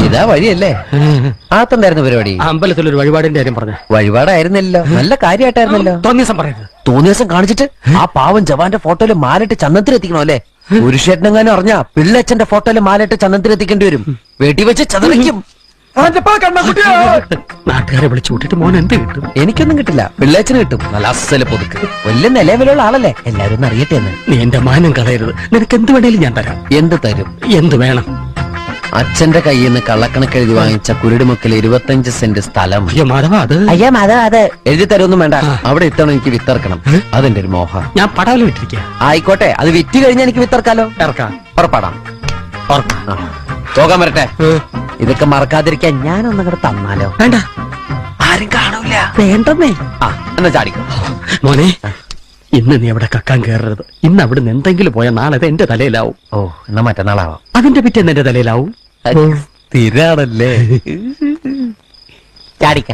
ഇതാ വഴിയല്ലേ? ആത്തണ്ടായിരുന്നു പരിപാടി. അമ്പലത്തിലൊരു വഴിപാടിന്റെ കാര്യം പറഞ്ഞു. വഴിപാടായിരുന്നല്ലോ, നല്ല കാര്യമായിട്ടായിരുന്നല്ലോ. തോന്നിയസം പറയരുത്. തോന്നിയ ദിവസം കാണിച്ചിട്ട് ആ പാവം ജവാന്റെ ഫോട്ടോയില് മാലിട്ട് ചന്ദനത്തിലെത്തിക്കണോ അല്ലേ? പുരുഷേട്ടനെങ്ങാനും അറിഞ്ഞാ പിള്ളച്ചന്റെ ഫോട്ടോയില് മാലിട്ട് ചന്ദനത്തിലെത്തിക്കേണ്ടി വരും. വീട്ടിൽ വെച്ച് ചതറിക്കും. നാട്ടുകാരെ വിളിച്ചു കൂട്ടിട്ട് മോൻ എന്ത് കിട്ടും? എനിക്കൊന്നും കിട്ടില്ല, പിള്ളേച്ചന് കിട്ടും. നല്ല അസല് പൊതുക്ക്, വലിയ നിലവിലുള്ള ആളല്ലേ, എല്ലാരും ഒന്ന് അറിയട്ടെ എന്ന്. നീ എന്റെ മാനം കളയരുത്. നിനക്ക് എന്ത് വേണേലും ഞാൻ തരാം. എന്ത് തരും? എന്ത് വേണം? അച്ഛന്റെ കയ്യിൽ നിന്ന് കള്ളക്കണക്ക് എഴുതി വാങ്ങിച്ച കുരുടിമുക്കിൽ 25 സെന്റ് സ്ഥലം. അയ്യോ മാധവ, അത് അയ്യാ മാധവ, അത് എഴുതി തരൊന്നും വേണ്ട. അവിടെ ഇത്തവണ എനിക്ക് വിത്തറക്കണം. അതെന്റെ ഒരു മോഹം. ഞാൻ പടവല് വിട്ടിരിക്കുക. ആയിക്കോട്ടെ, അത് വിറ്റ് കഴിഞ്ഞാൽ എനിക്ക് വിത്തറക്കാലോ. ഇറക്കാം. പുറപ്പാടാം. പോകാൻ വരട്ടെ. ഇതൊക്കെ മറക്കാതിരിക്കാൻ ഞാനൊന്നും കൂടെ തന്നാലോ? വേണ്ട, ആരും കാണൂല. വേണ്ടെന്നേ. എന്നാ ചാടിക്കോ മോനെ. ഇന്ന് നീ അവിടെ കക്കാൻ കയറരുത്. ഇന്ന് അവിടുന്ന് എന്തെങ്കിലും പോയാൽ നാളെ അത് എന്റെ തലയിലാവും. ഓ, എന്നാ മറ്റന്നാളാവാം. അതിന്റെ പിറ്റേന്ന് എന്റെ തലയിലാവും. സ്ഥിരാണല്ലേ? ചാടിക്ക.